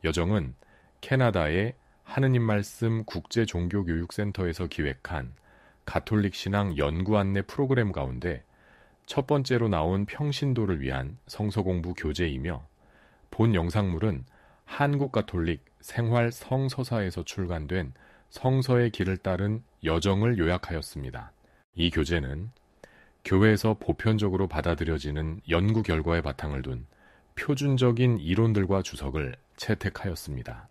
여정은 캐나다의 하느님 말씀 국제종교교육센터에서 기획한 가톨릭 신앙 연구 안내 프로그램 가운데 첫 번째로 나온 평신도를 위한 성서공부 교재이며, 본 영상물은 한국 가톨릭 생활 성서사에서 출간된 성서의 길을 따른 여정을 요약하였습니다. 이 교재는 교회에서 보편적으로 받아들여지는 연구 결과에 바탕을 둔 표준적인 이론들과 주석을 채택하였습니다.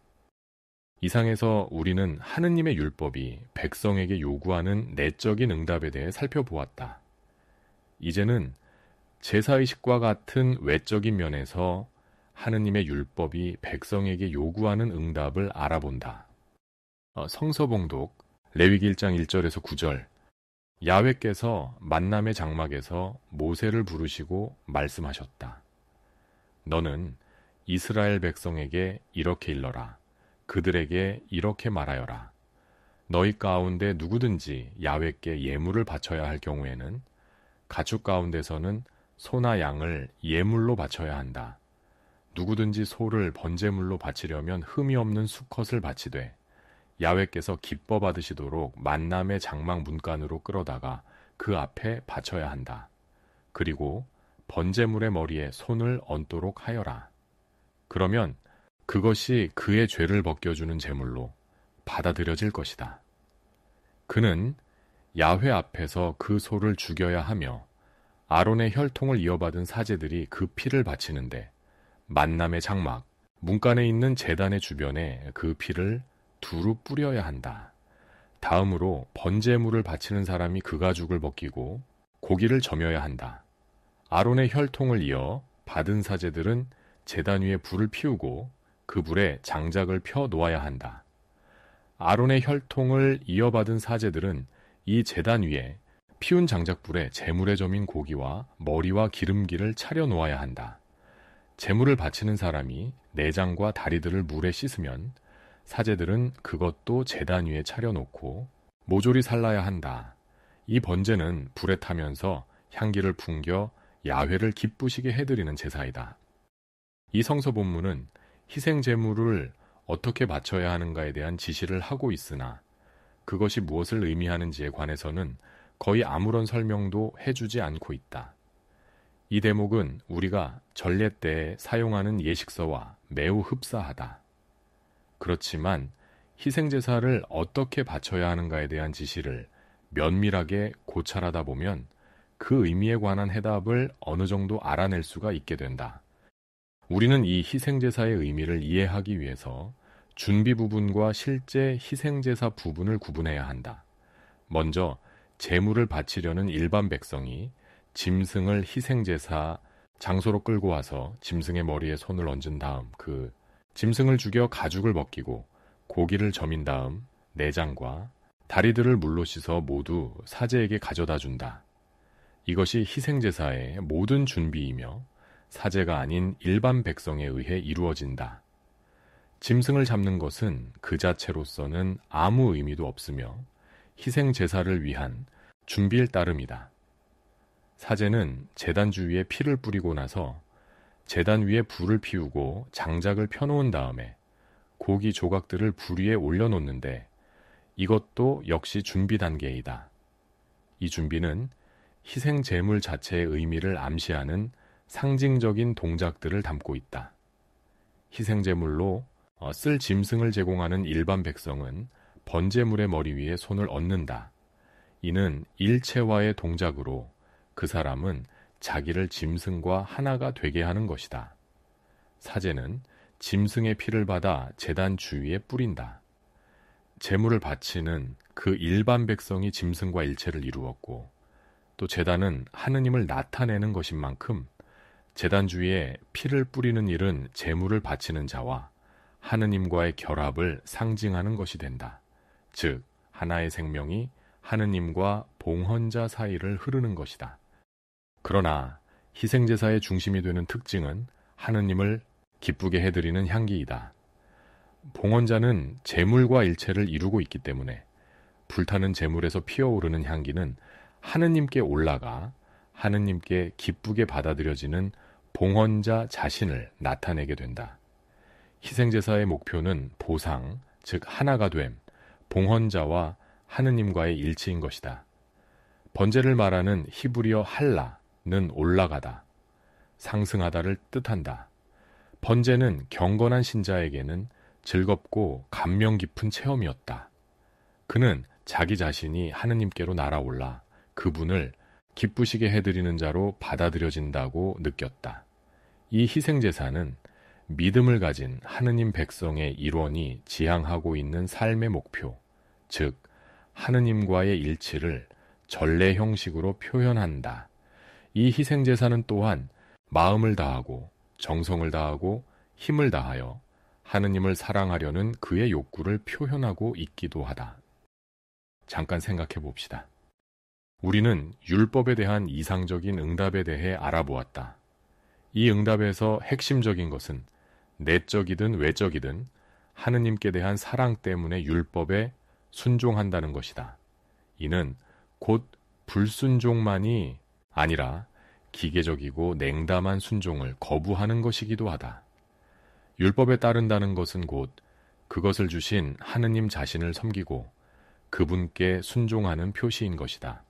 이상에서 우리는 하느님의 율법이 백성에게 요구하는 내적인 응답에 대해 살펴보았다. 이제는 제사의식과 같은 외적인 면에서 하느님의 율법이 백성에게 요구하는 응답을 알아본다. 성서봉독 레위기 1장 1절에서 9절, 야훼께서 만남의 장막에서 모세를 부르시고 말씀하셨다. 너는 이스라엘 백성에게 이렇게 일러라. 그들에게 이렇게 말하여라. 너희 가운데 누구든지 야훼께 예물을 바쳐야 할 경우에는 가축 가운데서는 소나 양을 예물로 바쳐야 한다. 누구든지 소를 번제물로 바치려면 흠이 없는 수컷을 바치되 야훼께서 기뻐 받으시도록 만남의 장막 문간으로 끌어다가 그 앞에 바쳐야 한다. 그리고 번제물의 머리에 손을 얹도록 하여라. 그러면 그것이 그의 죄를 벗겨주는 제물로 받아들여질 것이다. 그는 야훼 앞에서 그 소를 죽여야 하며 아론의 혈통을 이어받은 사제들이 그 피를 바치는데 만남의 장막, 문간에 있는 제단의 주변에 그 피를 두루 뿌려야 한다. 다음으로 번제물을 바치는 사람이 그 가죽을 벗기고 고기를 점여야 한다. 아론의 혈통을 이어 받은 사제들은 제단 위에 불을 피우고 그 불에 장작을 펴 놓아야 한다. 아론의 혈통을 이어받은 사제들은 이 제단 위에 피운 장작불에 제물에 점인 고기와 머리와 기름기를 차려 놓아야 한다. 제물을 바치는 사람이 내장과 다리들을 물에 씻으면 사제들은 그것도 제단 위에 차려놓고 모조리 살라야 한다. 이 번제는 불에 타면서 향기를 풍겨 야훼를 기쁘시게 해드리는 제사이다. 이 성서 본문은 희생 제물을 어떻게 바쳐야 하는가에 대한 지시를 하고 있으나 그것이 무엇을 의미하는지에 관해서는 거의 아무런 설명도 해주지 않고 있다. 이 대목은 우리가 전례 때에 사용하는 예식서와 매우 흡사하다. 그렇지만 희생제사를 어떻게 바쳐야 하는가에 대한 지시를 면밀하게 고찰하다 보면 그 의미에 관한 해답을 어느 정도 알아낼 수가 있게 된다. 우리는 이 희생제사의 의미를 이해하기 위해서 준비 부분과 실제 희생제사 부분을 구분해야 한다. 먼저 제물을 바치려는 일반 백성이 짐승을 희생제사 장소로 끌고 와서 짐승의 머리에 손을 얹은 다음 그 짐승을 죽여 가죽을 벗기고 고기를 점인 다음 내장과 다리들을 물로 씻어 모두 사제에게 가져다 준다. 이것이 희생제사의 모든 준비이며 사제가 아닌 일반 백성에 의해 이루어진다. 짐승을 잡는 것은 그 자체로서는 아무 의미도 없으며 희생제사를 위한 준비일 따름이다. 사제는 제단 주위에 피를 뿌리고 나서 제단 위에 불을 피우고 장작을 펴놓은 다음에 고기 조각들을 불 위에 올려놓는데 이것도 역시 준비 단계이다. 이 준비는 희생 제물 자체의 의미를 암시하는 상징적인 동작들을 담고 있다. 희생 제물로 쓸 짐승을 제공하는 일반 백성은 번제물의 머리 위에 손을 얹는다. 이는 일체화의 동작으로 그 사람은 자기를 짐승과 하나가 되게 하는 것이다. 사제는 짐승의 피를 받아 제단 주위에 뿌린다. 제물을 바치는 그 일반 백성이 짐승과 일체를 이루었고 또 제단은 하느님을 나타내는 것인 만큼 제단 주위에 피를 뿌리는 일은 제물을 바치는 자와 하느님과의 결합을 상징하는 것이 된다. 즉 하나의 생명이 하느님과 봉헌자 사이를 흐르는 것이다. 그러나 희생제사의 중심이 되는 특징은 하느님을 기쁘게 해드리는 향기이다. 봉헌자는 제물과 일체를 이루고 있기 때문에 불타는 제물에서 피어오르는 향기는 하느님께 올라가 하느님께 기쁘게 받아들여지는 봉헌자 자신을 나타내게 된다. 희생제사의 목표는 보상, 즉 하나가 됨, 봉헌자와 하느님과의 일치인 것이다. 번제를 말하는 히브리어 할라는 올라가다, 상승하다를 뜻한다. 번제는 경건한 신자에게는 즐겁고 감명 깊은 체험이었다. 그는 자기 자신이 하느님께로 날아올라 그분을 기쁘시게 해드리는 자로 받아들여진다고 느꼈다. 이 희생제사는 믿음을 가진 하느님 백성의 일원이 지향하고 있는 삶의 목표, 즉 하느님과의 일치를 전례 형식으로 표현한다. 이 희생제사는 또한 마음을 다하고 정성을 다하고 힘을 다하여 하느님을 사랑하려는 그의 욕구를 표현하고 있기도 하다. 잠깐 생각해 봅시다. 우리는 율법에 대한 이상적인 응답에 대해 알아보았다. 이 응답에서 핵심적인 것은 내적이든 외적이든 하느님께 대한 사랑 때문에 율법에 순종한다는 것이다. 이는 곧 불순종만이 아니라 기계적이고 냉담한 순종을 거부하는 것이기도 하다. 율법에 따른다는 것은 곧 그것을 주신 하느님 자신을 섬기고 그분께 순종하는 표시인 것이다.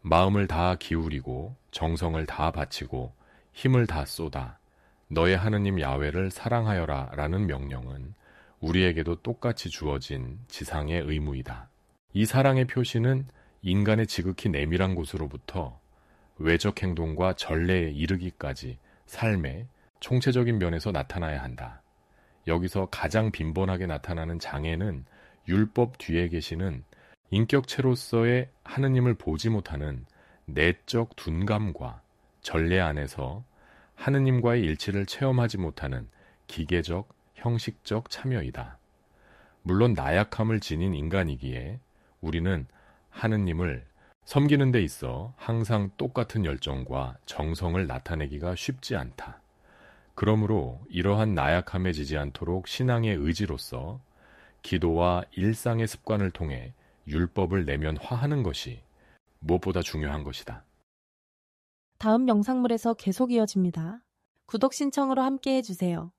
마음을 다 기울이고 정성을 다 바치고 힘을 다 쏟아 너의 하느님 야훼를 사랑하여라 라는 명령은 우리에게도 똑같이 주어진 지상의 의무이다. 이 사랑의 표시는 인간의 지극히 내밀한 곳으로부터 외적 행동과 전례에 이르기까지 삶의 총체적인 면에서 나타나야 한다. 여기서 가장 빈번하게 나타나는 장애는 율법 뒤에 계시는 인격체로서의 하느님을 보지 못하는 내적 둔감과 전례 안에서 하느님과의 일치를 체험하지 못하는 기계적, 형식적 참여이다. 물론 나약함을 지닌 인간이기에 우리는 하느님을 섬기는 데 있어 항상 똑같은 열정과 정성을 나타내기가 쉽지 않다. 그러므로 이러한 나약함에 지지 않도록 신앙의 의지로서 기도와 일상의 습관을 통해 율법을 내면화하는 것이 무엇보다 중요한 것이다. 다음 영상물에서 계속 이어집니다. 구독 신청으로 함께 해주세요.